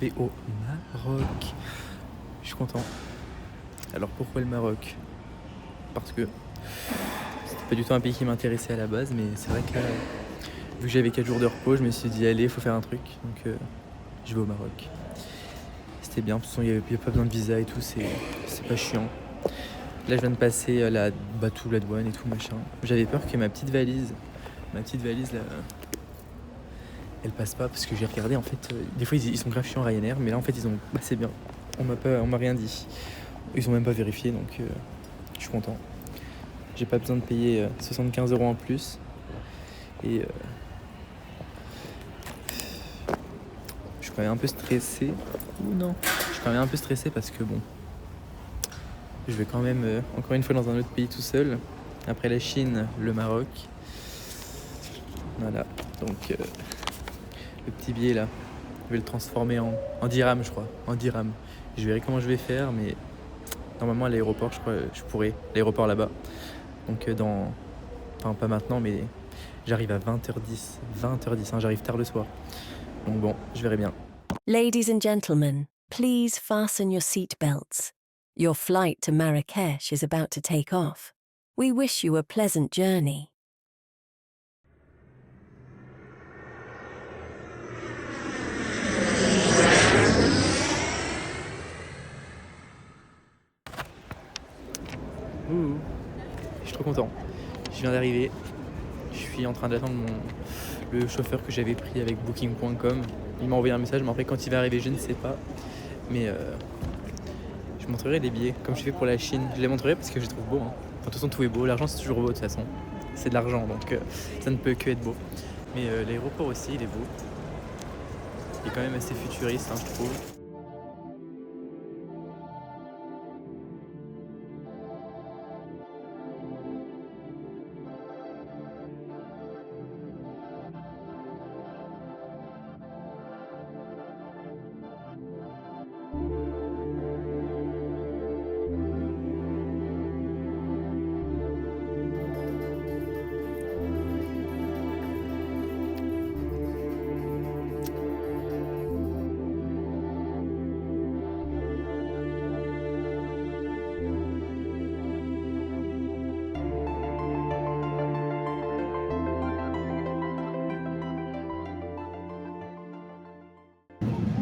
vais au Maroc. Je suis content. Alors pourquoi le Maroc? Parce que c'était pas du tout un pays qui m'intéressait à la base, mais c'est vrai que là, vu que j'avais 4 jours de repos, je me suis dit allez, faut faire un truc. Donc je vais au Maroc. C'était bien, de toute façon il n'y avait pas besoin de visa et tout, c'est pas chiant. Là je viens de passer tout la douane et tout machin. J'avais peur que ma petite valise là, elle passe pas parce que j'ai regardé en fait. Des fois ils sont grave chiants Ryanair, mais là en fait ils ont. Bah c'est bien. On m'a rien dit. Ils ont même pas vérifié donc je suis content. J'ai pas besoin de payer 75 € en plus. Et je suis quand même un peu stressé. Ou non? Je suis quand même un peu stressé parce que bon. Je vais quand même encore une fois dans un autre pays tout seul. Après la Chine, le Maroc. Voilà. Donc le petit billet là. Je vais le transformer en dirham, je crois. En dirham. Je verrai comment je vais faire, mais normalement à l'aéroport, je crois, je pourrais. L'aéroport là-bas. Donc Enfin, pas maintenant, mais j'arrive à 20h10. 20h10, hein, j'arrive tard le soir. Donc bon, je verrai bien. Ladies and gentlemen, please fasten your seat belts. Your flight to Marrakesh is about to take off. We wish you a pleasant journey. Ouh, je suis trop content. Je viens d'arriver. Je suis en train d'attendre le chauffeur que j'avais pris avec Booking.com. Il m'a envoyé un message, mais après quand il va arriver, je ne sais pas. Mais je montrerai les billets, comme je fais pour la Chine. Je les montrerai parce que je les trouve beaux. Hein. Enfin, de toute façon, tout est beau. L'argent, c'est toujours beau de toute façon. C'est de l'argent, donc ça ne peut que être beau. Mais l'aéroport aussi, il est beau. Il est quand même assez futuriste, hein, je trouve.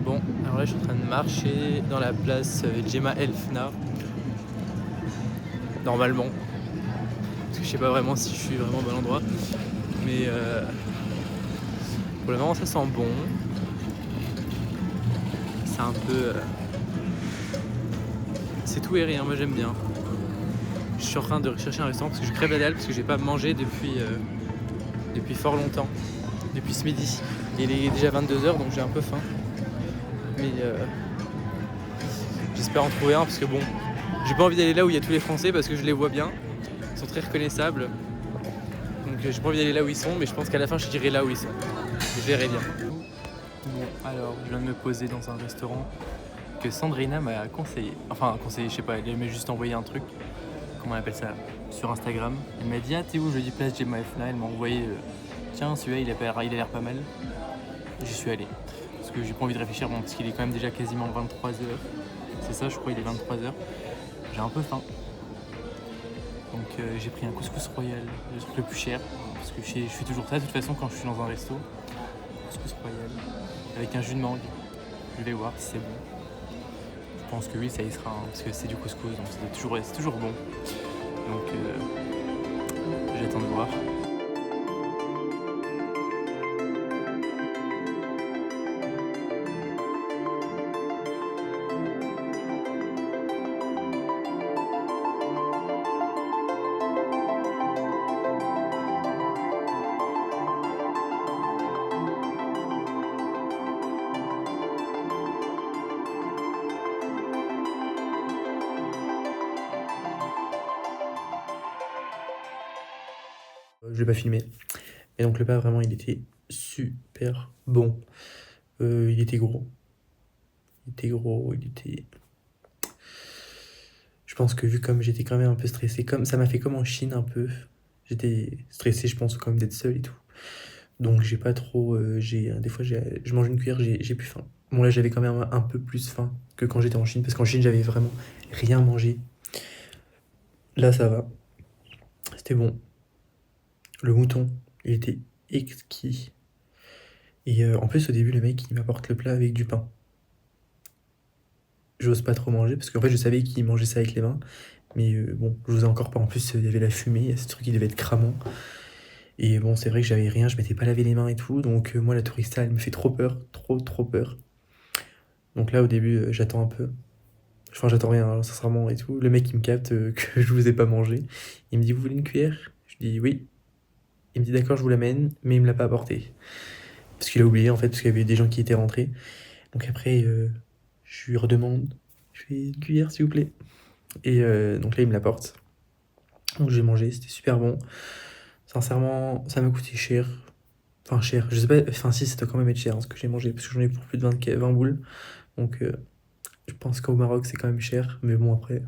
Bon, alors là je suis en train de marcher dans la place Jemaa El Fna. Normalement. Parce que je sais pas vraiment si je suis vraiment au bon endroit. Mais pour le moment ça sent bon. C'est un peu. C'est tout et rien, moi j'aime bien. Je suis en train de rechercher un restaurant parce que je crève la dalle parce que j'ai pas mangé depuis fort longtemps. Depuis ce midi. Il est déjà 22h donc j'ai un peu faim. Mais j'espère en trouver un parce que bon, j'ai pas envie d'aller là où il y a tous les Français parce que je les vois bien, ils sont très reconnaissables. Donc j'ai pas envie d'aller là où ils sont, mais je pense qu'à la fin je dirai là où ils sont. Je verrai bien. Bon, alors je viens de me poser dans un restaurant que Sandrina m'a conseillé. Enfin conseillé, je sais pas, elle m'a juste envoyé un truc, comment on appelle ça, sur Instagram. Elle m'a dit ah t'es où? Je lui ai dit place Jemaa El Fna, elle m'a envoyé tiens celui-là il a l'air pas mal. J'y suis allé. Parce que j'ai pas envie de réfléchir, bon, parce qu'il est quand même déjà quasiment 23h. C'est ça, je crois, il est 23h. J'ai un peu faim. Donc j'ai pris un couscous royal, le truc le plus cher. Parce que je fais toujours ça de toute façon quand je suis dans un resto. Couscous royal, avec un jus de mangue. Je vais voir si c'est bon. Je pense que oui, ça y sera, hein, parce que c'est du couscous, donc c'est toujours bon. Donc j'attends de voir. Je l'ai pas filmé. Et donc le plat vraiment il était super bon. Il était gros. Je pense que vu comme j'étais quand même un peu stressé, comme ça m'a fait comme en Chine un peu. J'étais stressé, je pense, quand même d'être seul et tout. Donc j'ai pas trop. Des fois je mange une cuillère, j'ai plus faim. Bon là j'avais quand même un peu plus faim que quand j'étais en Chine, parce qu'en Chine j'avais vraiment rien mangé. Là ça va, c'était bon. Le mouton, il était exquis. Et en plus au début le mec il m'apporte le plat avec du pain. J'ose pas trop manger, parce qu'en fait je savais qu'il mangeait ça avec les mains. Mais bon, je n'osais encore pas. En plus il y avait la fumée, il y a ce truc qui devait être cramant. Et bon c'est vrai que j'avais rien, je m'étais pas lavé les mains et tout. Donc moi la tourista elle me fait trop peur, trop peur. Donc là au début j'attends un peu. Enfin j'attends rien hein, sincèrement et tout. Le mec il me capte que je vous ai pas mangé. Il me dit vous voulez une cuillère? Je dis oui. Il me dit d'accord je vous l'amène, mais il me l'a pas apporté. Parce qu'il a oublié en fait, parce qu'il y avait des gens qui étaient rentrés. Donc après je lui redemande, je fais une cuillère s'il vous plaît. Et donc là il me l'apporte. Donc j'ai mangé, c'était super bon. Sincèrement ça m'a coûté cher. Enfin cher, je sais pas, enfin si ça doit quand même être cher hein, ce que j'ai mangé, parce que j'en ai pour plus de 20 boules. Donc je pense qu'au Maroc c'est quand même cher, mais bon après,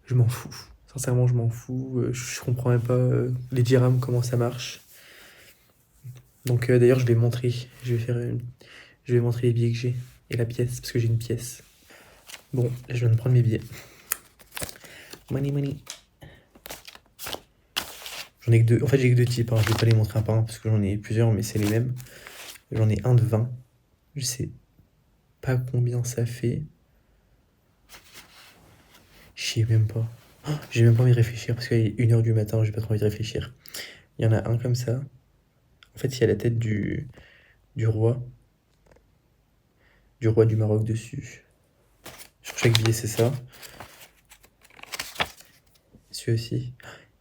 je m'en fous. Sincèrement je m'en fous, je comprends même pas les dirhams, comment ça marche. Donc d'ailleurs je vais montrer, je vais montrer les billets que j'ai, et la pièce, parce que j'ai une pièce. Bon, là je viens de prendre mes billets. Money. J'en ai que deux, en fait j'ai que deux types, hein. Je vais pas les montrer un par un, parce que j'en ai plusieurs, mais c'est les mêmes. J'en ai un de 20, je sais pas combien ça fait. Je sais même pas. Oh, j'ai même pas envie de réfléchir parce qu'il est 1h du matin, j'ai pas trop envie de réfléchir. Il y en a un comme ça. En fait, il y a la tête du roi. Du roi du Maroc dessus. Sur chaque billet, c'est ça. Celui aussi.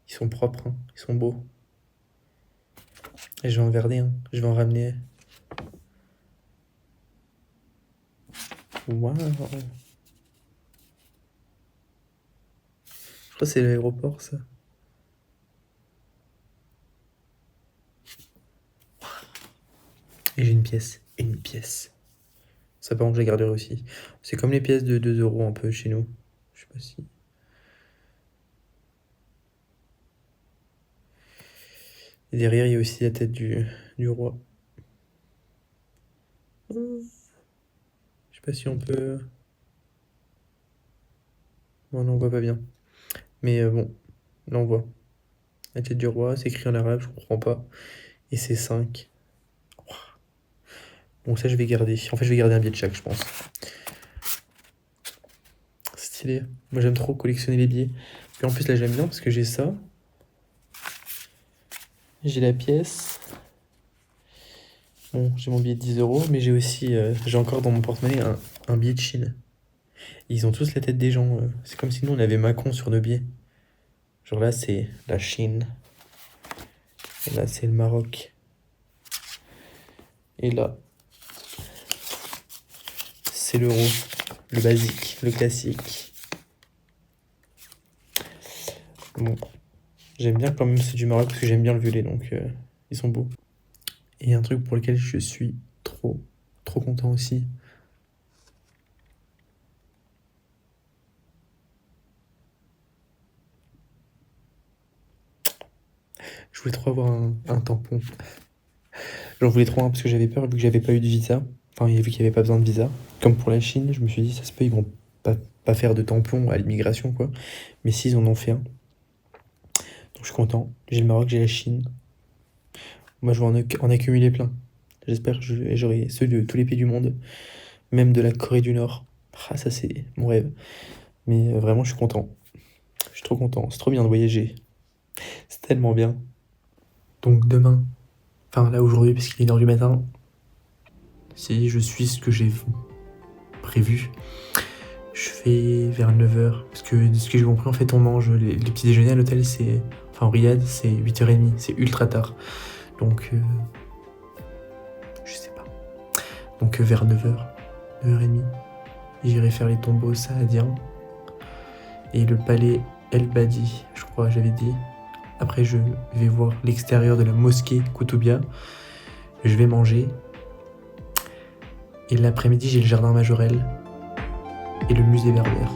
Ils sont propres, hein. Ils sont beaux. Et je vais en garder un. Je vais en ramener. Waouh. Je crois que c'est l'aéroport, ça. Et j'ai une pièce. Une pièce. Ça, par contre, je la garderai aussi. C'est comme les pièces de 2 € un peu chez nous. Je sais pas si... Et derrière, il y a aussi la tête du roi. Je sais pas si on peut... Bon, non, on voit pas bien. Mais bon, là on voit. La tête du roi, c'est écrit en arabe, je comprends pas. Et c'est 5. Donc ça, je vais garder. En fait, je vais garder un billet de chaque, je pense. Stylé. Moi, j'aime trop collectionner les billets. Puis en plus, là, j'aime bien parce que j'ai ça. J'ai la pièce. Bon, j'ai mon billet de 10 €, mais j'ai aussi... j'ai encore dans mon porte-monnaie un billet de Chine. Ils ont tous la tête des gens. C'est comme si nous, on avait Macron sur nos billets. Genre là, c'est la Chine. Et là, c'est le Maroc. Et là, c'est l'euro. Le basique, le classique. Bon, j'aime bien quand même ceux du Maroc parce que j'aime bien le violet, donc ils sont beaux. Et un truc pour lequel je suis trop content aussi. Je voulais trop avoir un tampon. J'en voulais trop un parce que j'avais peur vu que j'avais pas eu de visa. Enfin, vu qu'il n'y avait pas besoin de visa. Comme pour la Chine, je me suis dit, ça se peut, ils vont pas faire de tampon à l'immigration, quoi. Mais si, ils en ont fait un. Donc je suis content. J'ai le Maroc, j'ai la Chine. Moi, je vais en accumuler plein. J'espère que j'aurai ceux de tous les pays du monde. Même de la Corée du Nord. Ah, ça, c'est mon rêve. Mais vraiment, je suis content. Je suis trop content. C'est trop bien de voyager. C'est tellement bien. Donc demain, enfin là aujourd'hui, parce qu'il est 1h du matin, si je suis ce que j'ai prévu, je fais vers 9h. Parce que de ce que j'ai compris, en fait, on mange les petits déjeuners à l'hôtel, enfin au Riyad, c'est 8h30, c'est ultra tard. Donc, je sais pas. Donc vers 9h, 9h30, j'irai faire les tombeaux saadiens et le palais El Badi, je crois, j'avais dit. Après, je vais voir l'extérieur de la mosquée Koutoubia. Je vais manger. Et l'après-midi, j'ai le jardin Majorelle et le musée Berbère.